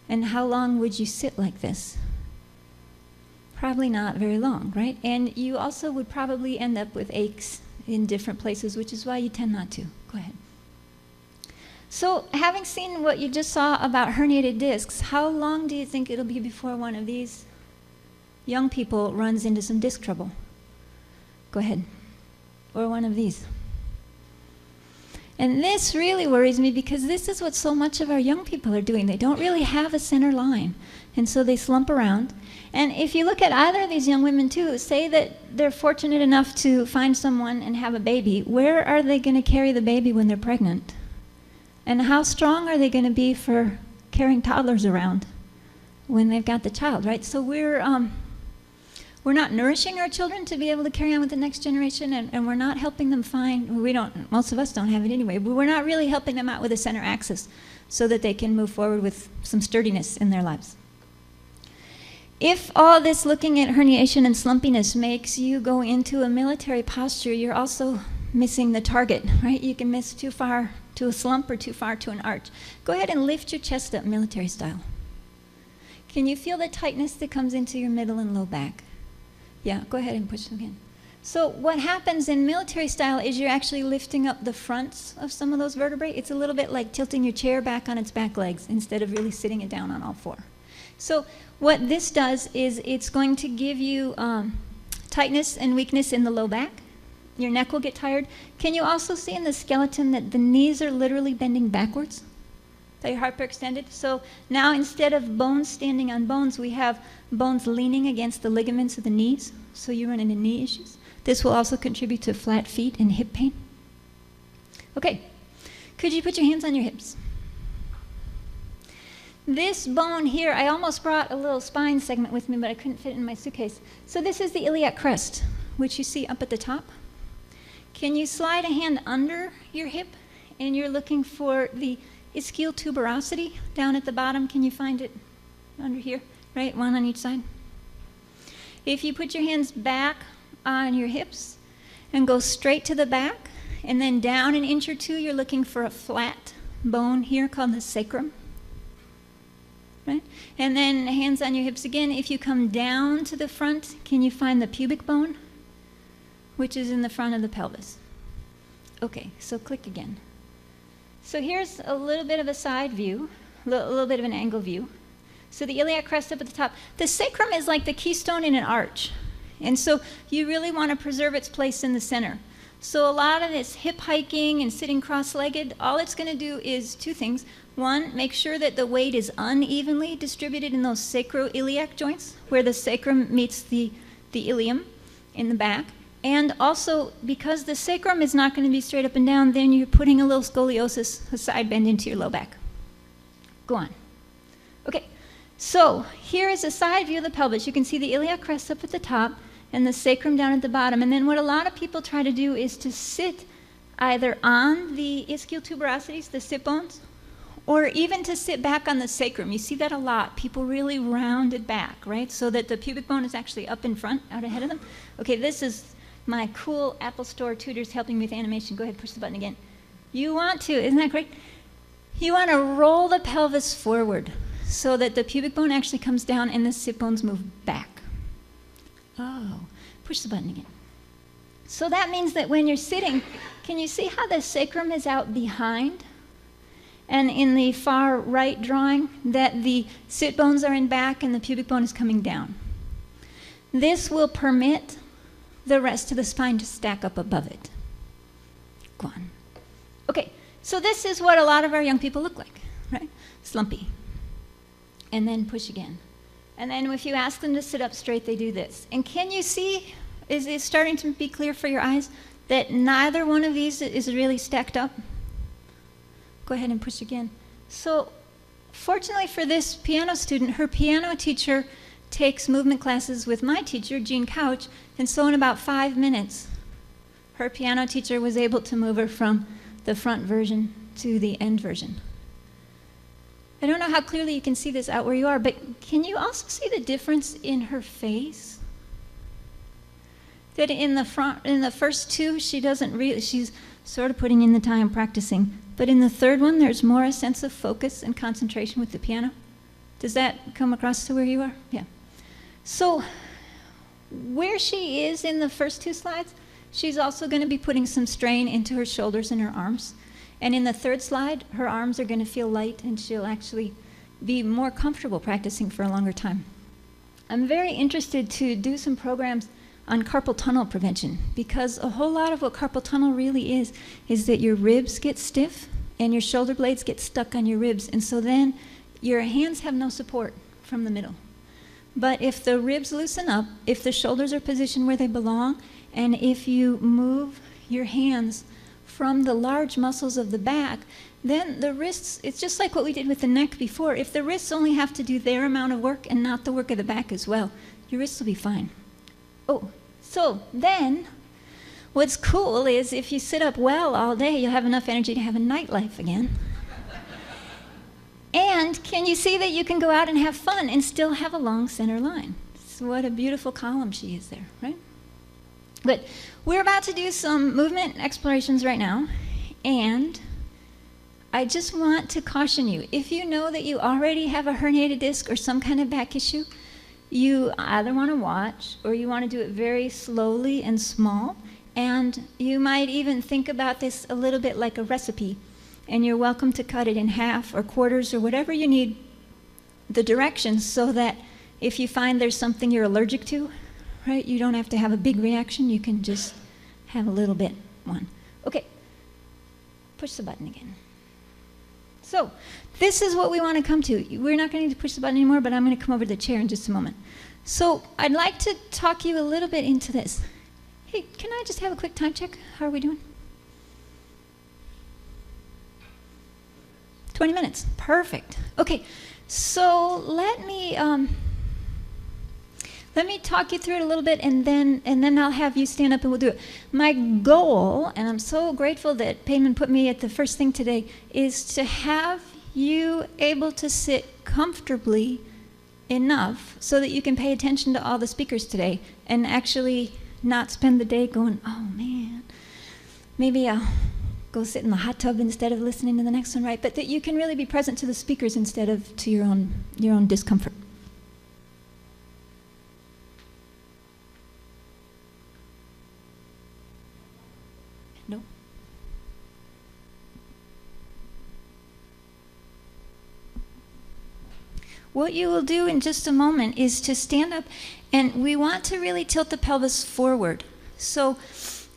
And how long would you sit like this? Probably not very long, right? And you also would probably end up with aches in different places, which is why you tend not to. Go ahead. So, having seen what you just saw about herniated discs, how long do you think it'll be before one of these young people runs into some disc trouble? Go ahead. Or one of these. And this really worries me because this is what so much of our young people are doing. They don't really have a center line, and so they slump around. And if you look at either of these young women too, say that they're fortunate enough to find someone and have a baby, where are they going to carry the baby when they're pregnant? And how strong are they going to be for carrying toddlers around when they've got the child, right? So we're not nourishing our children to be able to carry on with the next generation, and we're not helping them find, most of us don't have it anyway, but we're not really helping them out with a center axis so that they can move forward with some sturdiness in their lives. If all this looking at herniation and slumpiness makes you go into a military posture, you're also missing the target, right? You can miss too far to a slump or too far to an arch. Go ahead and lift your chest up military style. Can you feel the tightness that comes into your middle and low back? Yeah, go ahead and push them again. So what happens in military style is you're actually lifting up the fronts of some of those vertebrae. It's a little bit like tilting your chair back on its back legs instead of really sitting it down on all four. So what this does is it's going to give you tightness and weakness in the low back. Your neck will get tired. Can you also see in the skeleton that the knees are literally bending backwards? That your heart extended? So now instead of bones standing on bones, we have bones leaning against the ligaments of the knees. So you run into knee issues. This will also contribute to flat feet and hip pain. Okay, could you put your hands on your hips? This bone here, I almost brought a little spine segment with me, but I couldn't fit it in my suitcase. So this is the iliac crest, which you see up at the top. Can you slide a hand under your hip? And you're looking for the ischial tuberosity down at the bottom. Can you find it under here? Right, one on each side. If you put your hands back on your hips and go straight to the back, and then down an inch or two, you're looking for a flat bone here called the sacrum. Right? And then hands on your hips again. If you come down to the front, can you find the pubic bone, which is in the front of the pelvis? Okay, so click again. So here's a little bit of a side view, a little bit of an angle view. So the iliac crest up at the top. The sacrum is like the keystone in an arch. And so you really want to preserve its place in the center. So a lot of this hip hiking and sitting cross-legged, all it's going to do is two things. One, make sure that the weight is unevenly distributed in those sacroiliac joints, where the sacrum meets the ilium in the back. And also, because the sacrum is not going to be straight up and down, then you're putting a little scoliosis, a side bend into your low back. Go on. Okay, so here is a side view of the pelvis. You can see the iliac crest up at the top and the sacrum down at the bottom. And then what a lot of people try to do is to sit either on the ischial tuberosities, the sit bones, or even to sit back on the sacrum. You see that a lot. People really round it back, right? So that the pubic bone is actually up in front, out ahead of them. Okay, this is my cool Apple Store tutors helping me with animation. Go ahead, push the button again. You want to, isn't that great? You want to roll the pelvis forward so that the pubic bone actually comes down and the sit bones move back. Oh, push the button again. So that means that when you're sitting, can you see how the sacrum is out behind? And in the far right drawing, that the sit bones are in back and the pubic bone is coming down. This will permit the rest of the spine to stack up above it. Go on. Okay, so this is what a lot of our young people look like, right? Slumpy. And then push again. And then if you ask them to sit up straight, they do this. And can you see, is it starting to be clear for your eyes, that neither one of these is really stacked up? Go ahead and push again. So fortunately for this piano student, her piano teacher takes movement classes with my teacher, Jean Couch, and so in about 5 minutes, her piano teacher was able to move her from the front version to the end version. I don't know how clearly you can see this out where you are, but can you also see the difference in her face? That in the first two, she doesn't really, she's sort of putting in the time practicing. But in the third one, there's more a sense of focus and concentration with the piano. Does that come across to where you are? Yeah. So where she is in the first two slides, she's also going to be putting some strain into her shoulders and her arms. And in the third slide, her arms are going to feel light and she'll actually be more comfortable practicing for a longer time. I'm very interested to do some programs on carpal tunnel prevention, because a whole lot of what carpal tunnel really is that your ribs get stiff and your shoulder blades get stuck on your ribs, and so then your hands have no support from the middle. But if the ribs loosen up, if the shoulders are positioned where they belong, and if you move your hands from the large muscles of the back, then the wrists, it's just like what we did with the neck before. If the wrists only have to do their amount of work and not the work of the back as well, your wrists will be fine. Oh, so then what's cool is if you sit up well all day, you'll have enough energy to have a nightlife again. And can you see that you can go out and have fun and still have a long center line? So what a beautiful column she is there, right? But we're about to do some movement explorations right now, and I just want to caution you, if you know that you already have a herniated disc or some kind of back issue, you either want to watch or you want to do it very slowly and small, and you might even think about this a little bit like a recipe, and you're welcome to cut it in half or quarters or whatever you need the directions, so that if you find there's something you're allergic to, right, you don't have to have a big reaction, you can just have a little bit one. Okay, push the button again. So this is what we want to come to. We're not going to push the button anymore, but I'm going to come over to the chair in just a moment. So I'd like to talk you a little bit into this. Hey, can I just have a quick time check? How are we doing? 20 minutes. Perfect. Okay, so let me let me talk you through it a little bit, and then I'll have you stand up and we'll do it. My goal, and I'm so grateful that Payman put me at the first thing today, is to have you able to sit comfortably enough so that you can pay attention to all the speakers today and actually not spend the day going, oh man, maybe I'll go sit in the hot tub instead of listening to the next one, right? But that you can really be present to the speakers instead of to your own discomfort. No. What you will do in just a moment is to stand up, and we want to really tilt the pelvis forward. So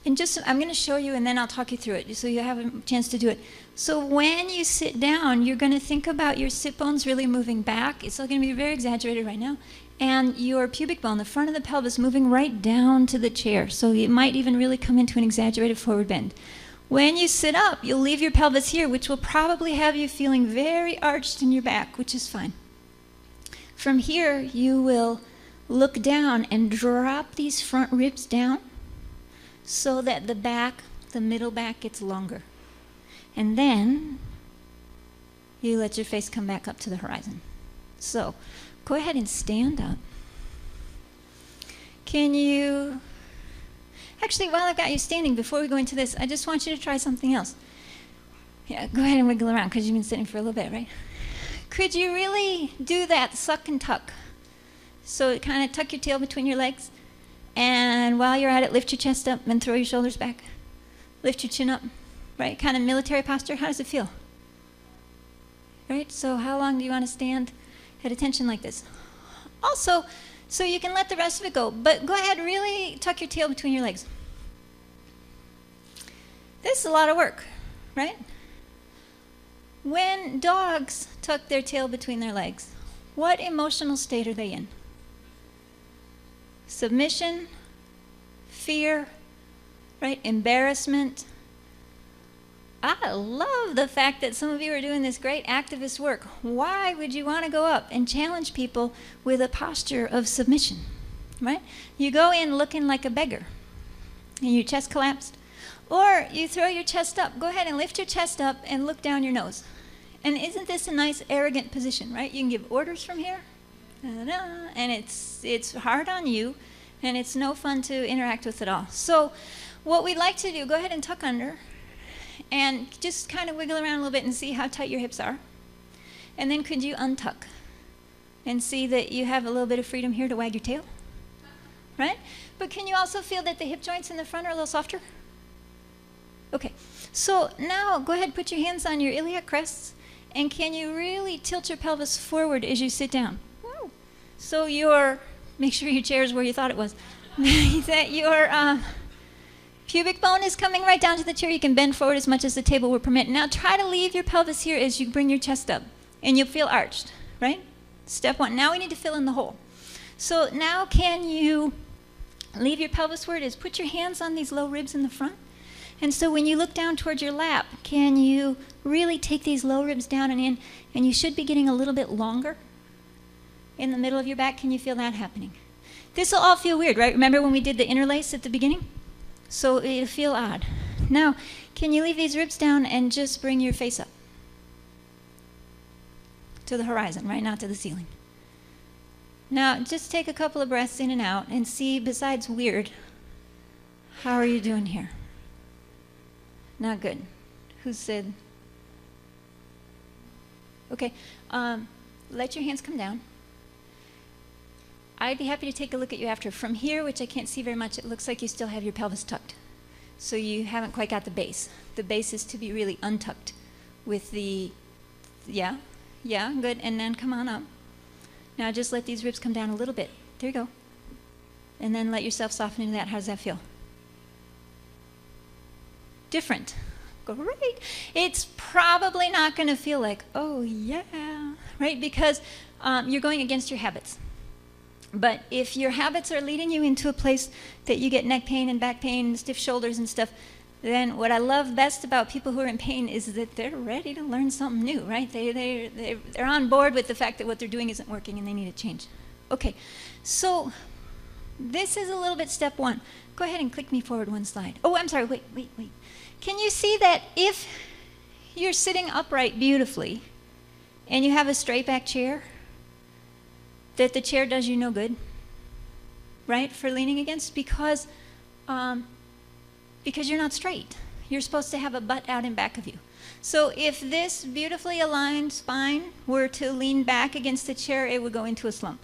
I'm going to show you, and then I'll talk you through it so you have a chance to do it. So when you sit down, you're going to think about your sit bones really moving back. It's going to be very exaggerated right now. And your pubic bone, the front of the pelvis, moving right down to the chair. So it might even really come into an exaggerated forward bend. When you sit up, you'll leave your pelvis here, which will probably have you feeling very arched in your back, which is fine. From here, you will look down and drop these front ribs down so that the middle back gets longer. And then you let your face come back up to the horizon. So go ahead and stand up. Can you, actually, while I've got you standing, before we go into this, I just want you to try something else. Yeah, go ahead and wiggle around because you've been sitting for a little bit, right? Could you really do that suck and tuck? So kind of tuck your tail between your legs, and while you're at it, lift your chest up and throw your shoulders back. Lift your chin up, right? Kind of military posture. How does it feel? Right? So how long do you want to stand at attention like this? Also, so you can let the rest of it go, but go ahead, really tuck your tail between your legs. This is a lot of work, right? When dogs tuck their tail between their legs, what emotional state are they in? Submission, fear, right? Embarrassment. I love the fact that some of you are doing this great activist work. Why would you want to go up and challenge people with a posture of submission, right? You go in looking like a beggar and your chest collapsed. Or you throw your chest up. Go ahead and lift your chest up and look down your nose. And isn't this a nice, arrogant position, right? You can give orders from here, and it's hard on you, and it's no fun to interact with at all. So what we'd like to do, go ahead and tuck under, and just kind of wiggle around a little bit and see how tight your hips are. And then could you untuck and see that you have a little bit of freedom here to wag your tail, right? But can you also feel that the hip joints in the front are a little softer? Okay, so now go ahead, put your hands on your iliac crests, and can you really tilt your pelvis forward as you sit down? Woo. So make sure your chair is where you thought it was. That your pubic bone is coming right down to the chair. You can bend forward as much as the table will permit. Now try to leave your pelvis here as you bring your chest up, and you'll feel arched, right? Step one. Now we need to fill in the hole. So now can you leave your pelvis where it is? Put your hands on these low ribs in the front. And so when you look down towards your lap, can you really take these low ribs down and in? And you should be getting a little bit longer in the middle of your back. Can you feel that happening? This will all feel weird, right? Remember when we did the interlace at the beginning? So it'll feel odd. Now, can you leave these ribs down and just bring your face up to the horizon, right? Not to the ceiling. Now, just take a couple of breaths in and out and see, besides weird, how are you doing here? Not good. Who said? Okay. Let your hands come down. I'd be happy to take a look at you after. From here, which I can't see very much, it looks like you still have your pelvis tucked. So you haven't quite got the base. The base is to be really untucked with the, yeah, good. And then come on up. Now just let these ribs come down a little bit. There you go. And then let yourself soften into that. How does that feel? Different. Great. It's probably not going to feel like, oh yeah, right? Because you're going against your habits. But if your habits are leading you into a place that you get neck pain and back pain and stiff shoulders and stuff, then what I love best about people who are in pain is that they're ready to learn something new, right? They're on board with the fact that what they're doing isn't working and they need a change. Okay, so This is a little bit step one. Go ahead and click me forward one slide. Oh, I'm sorry, wait. Can you see that if you're sitting upright beautifully and you have a straight back chair, that the chair does you no good, right, for leaning against? Because you're not straight. You're supposed to have a butt out in back of you. So if this beautifully aligned spine were to lean back against the chair, it would go into a slump.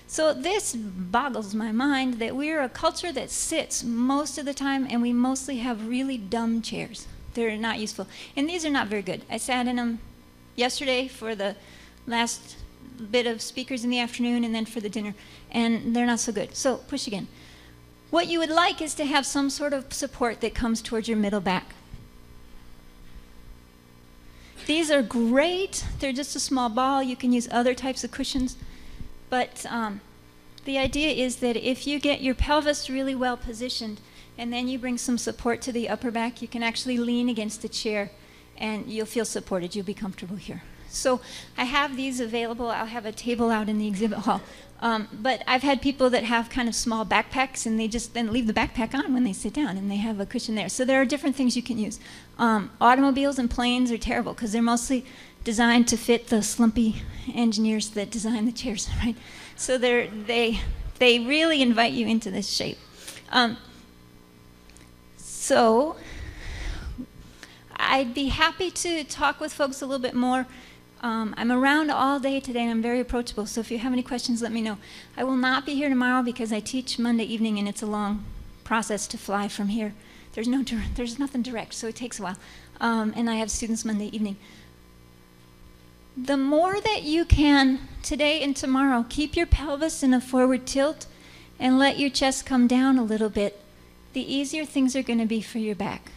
So this boggles my mind that we're a culture that sits most of the time, and we mostly have really dumb chairs. They're not useful. And these are not very good. I sat in them yesterday for the last bit of speakers in the afternoon and then for the dinner, and they're not so good. So push again. What you would like is to have some sort of support that comes towards your middle back. These are great. They're just a small ball. You can use other types of cushions. But the idea is that if you get your pelvis really well positioned and then you bring some support to the upper back, you can actually lean against the chair and you'll feel supported. You'll be comfortable here. So I have these available. I'll have a table out in the exhibit hall. But I've had people that have kind of small backpacks, and they just then leave the backpack on when they sit down, and they have a cushion there. So there are different things you can use. Automobiles and planes are terrible because they're mostly designed to fit the slumpy engineers that design the chairs, right? So they really invite you into this shape. So I'd be happy to talk with folks a little bit more. I'm around all day today, and I'm very approachable, so if you have any questions, let me know. I will not be here tomorrow because I teach Monday evening, and it's a long process to fly from here. There's nothing direct, so it takes a while. And I have students Monday evening. The more that you can, today and tomorrow, keep your pelvis in a forward tilt and let your chest come down a little bit, the easier things are going to be for your back.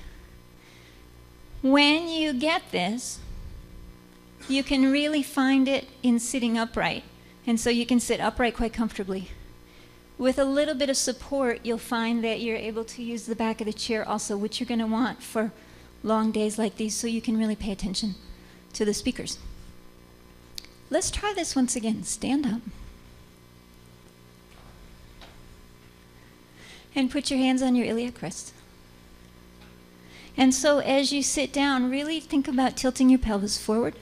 When you get this, you can really find it in sitting upright. And so you can sit upright quite comfortably. With a little bit of support, you'll find that you're able to use the back of the chair also, which you're going to want for long days like these, so you can really pay attention to the speakers. Let's try this once again. Stand up. And put your hands on your iliac crest. And so as you sit down, really think about tilting your pelvis forward.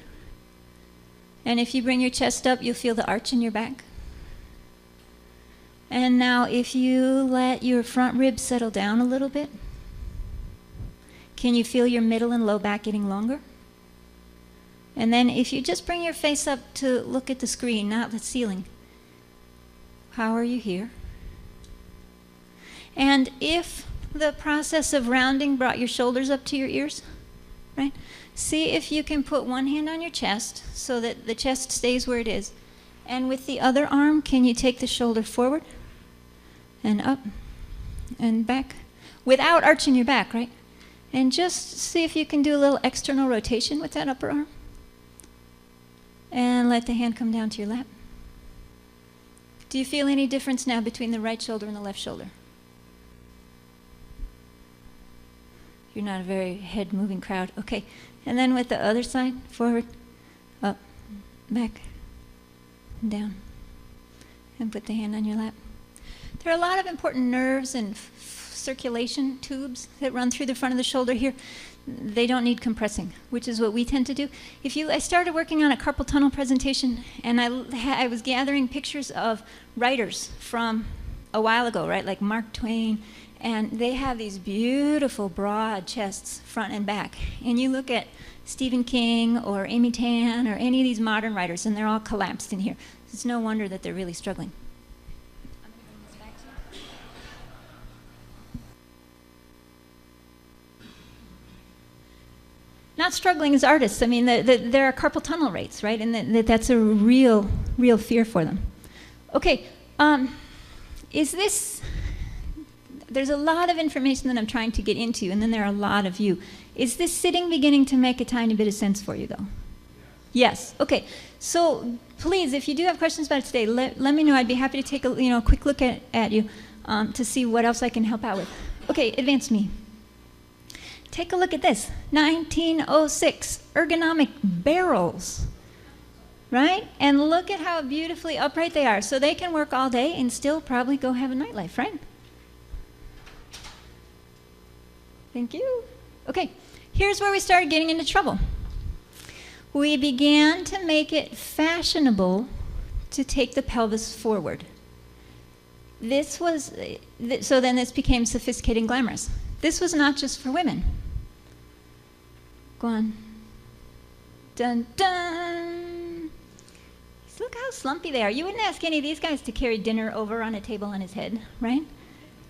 And if you bring your chest up, you'll feel the arch in your back. And now if you let your front ribs settle down a little bit, can you feel your middle and low back getting longer? And then if you just bring your face up to look at the screen, not the ceiling, how are you here? And if the process of rounding brought your shoulders up to your ears, right? See if you can put one hand on your chest so that the chest stays where it is. And with the other arm, can you take the shoulder forward and up and back without arching your back, right? And just see if you can do a little external rotation with that upper arm. And let the hand come down to your lap. Do you feel any difference now between the right shoulder and the left shoulder? You're not a very head-moving crowd. Okay. And then with the other side, forward, up, back, and down. And put the hand on your lap. There are a lot of important nerves and circulation tubes that run through the front of the shoulder here. They don't need compressing, which is what we tend to do. I started working on a carpal tunnel presentation, and I was gathering pictures of writers from a while ago, right, like Mark Twain, and they have these beautiful broad chests, front and back. And you look at Stephen King or Amy Tan or any of these modern writers, and they're all collapsed in here. It's no wonder that they're really struggling. I'm going to bring this back to you. Not struggling as artists. I mean, there are carpal tunnel rates, right? And that's a real fear for them. Okay, there's a lot of information that I'm trying to get into, and then there are a lot of you. Is this sitting beginning to make a tiny bit of sense for you, though? Yes. Okay. So please, if you do have questions about it today, let me know. I'd be happy to take a quick look at you to see what else I can help out with. Okay, advance me. Take a look at this. 1906, ergonomic barrels. right? And look at how beautifully upright they are. So they can work all day and still probably go have a nightlife, right? Thank you. Okay, here's where we started getting into trouble. We began to make it fashionable to take the pelvis forward. This was, so then this became sophisticated and glamorous. This was not just for women. Go on. Dun, dun. Look how slumpy they are. You wouldn't ask any of these guys to carry dinner over on a table on his head, right?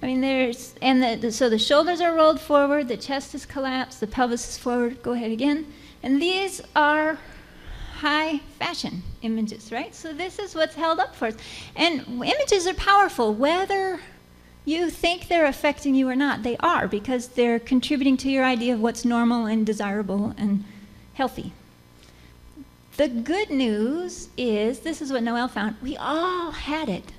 I mean, there's, and so the shoulders are rolled forward, the chest is collapsed, the pelvis is forward. Go ahead again. And these are high fashion images, right? So this is what's held up for us. And images are powerful, whether you think they're affecting you or not. They are, because they're contributing to your idea of what's normal and desirable and healthy. The good news is, this is what Noelle found, we all had it.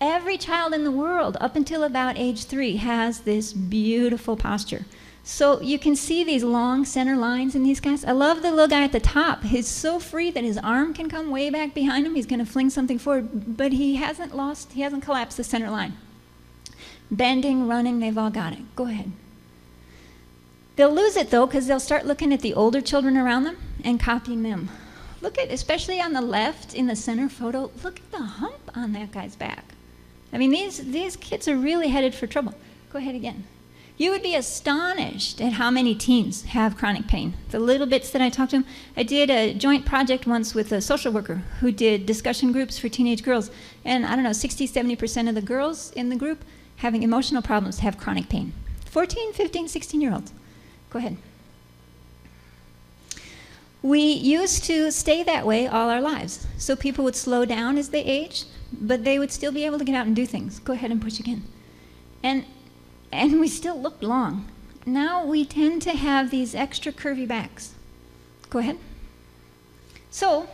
Every child in the world, up until about age 3, has this beautiful posture. So you can see these long center lines in these guys. I love the little guy at the top. He's so free that his arm can come way back behind him. He's going to fling something forward, but he hasn't collapsed the center line. Bending, running, they've all got it. Go ahead. They'll lose it, though, because they'll start looking at the older children around them and copying them. Look at, especially on the left in the center photo, look at the hump on that guy's back. I mean, these kids are really headed for trouble. Go ahead again. You would be astonished at how many teens have chronic pain. The little bits that I talked to them, I did a joint project once with a social worker who did discussion groups for teenage girls. And I don't know, 60, 70% of the girls in the group having emotional problems have chronic pain. 14, 15, 16-year-olds. Go ahead. We used to stay that way all our lives. So people would slow down as they aged, but they would still be able to get out and do things. Go ahead and push again. And we still looked long. Now we tend to have these extra curvy backs. Go ahead. So,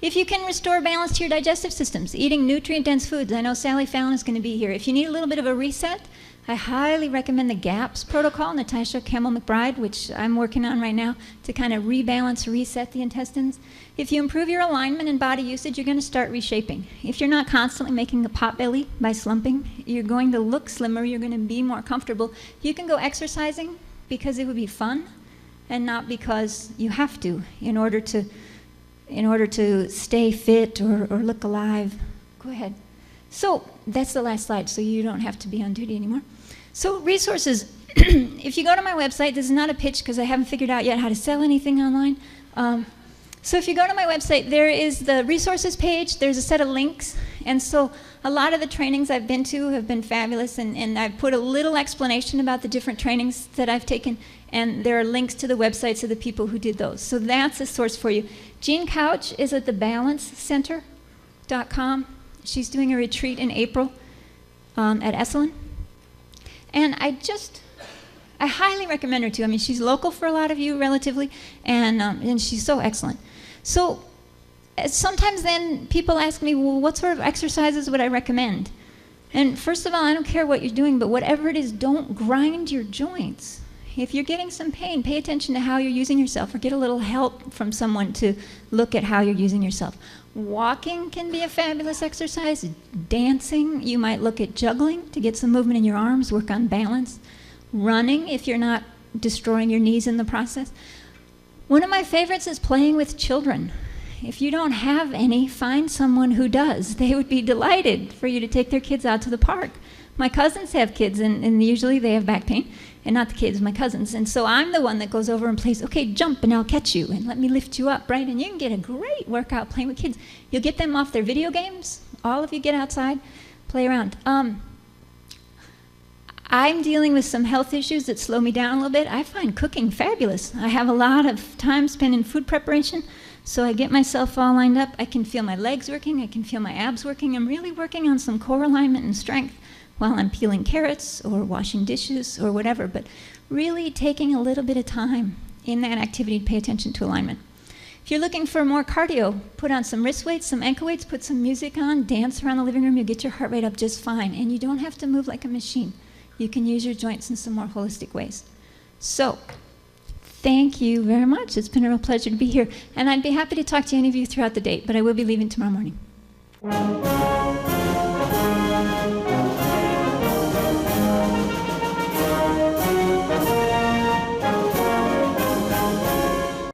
if you can restore balance to your digestive systems, eating nutrient-dense foods, I know Sally Fallon is going to be here. If you need a little bit of a reset, I highly recommend the GAPS protocol, Natasha Campbell-McBride, which I'm working on right now, to kind of rebalance, reset the intestines. If you improve your alignment and body usage, you're going to start reshaping. If you're not constantly making a pot belly by slumping, you're going to look slimmer, you're going to be more comfortable. You can go exercising because it would be fun and not because you have to in order to stay fit or look alive. Go ahead. So that's the last slide, so you don't have to be on duty anymore. So resources, if you go to my website, this is not a pitch because I haven't figured out yet how to sell anything online. So if you go to my website, there is the resources page, there's a set of links, and so a lot of the trainings I've been to have been fabulous, and I've put a little explanation about the different trainings that I've taken, and there are links to the websites of the people who did those. So that's a source for you. Jean Couch is at thebalancecenter.com. She's doing a retreat in April at Esalen. And I highly recommend her too. I mean, she's local for a lot of you relatively, and she's so excellent. So sometimes then people ask me, well, what sort of exercises would I recommend? And first of all, I don't care what you're doing, but whatever it is, don't grind your joints. If you're getting some pain, pay attention to how you're using yourself, or get a little help from someone to look at how you're using yourself. Walking can be a fabulous exercise. Dancing, you might look at juggling to get some movement in your arms, work on balance. Running, if you're not destroying your knees in the process. One of my favorites is playing with children. If you don't have any, find someone who does. They would be delighted for you to take their kids out to the park. My cousins have kids, and usually they have back pain, and not the kids, my cousins. And so I'm the one that goes over and plays, okay, jump and I'll catch you, and let me lift you up, right? And you can get a great workout playing with kids. You'll get them off their video games. All of you get outside, play around. I'm dealing with some health issues that slow me down a little bit. I find cooking fabulous. I have a lot of time spent in food preparation, so I get myself all lined up. I can feel my legs working. I can feel my abs working. I'm really working on some core alignment and strength while I'm peeling carrots or washing dishes or whatever, but really taking a little bit of time in that activity to pay attention to alignment. If you're looking for more cardio, put on some wrist weights, some ankle weights, put some music on, dance around the living room. You'll get your heart rate up just fine, and you don't have to move like a machine. You can use your joints in some more holistic ways. So, Thank you very much. It's been a real pleasure to be here. And I'd be happy to talk to any of you throughout the day, but I will be leaving tomorrow morning.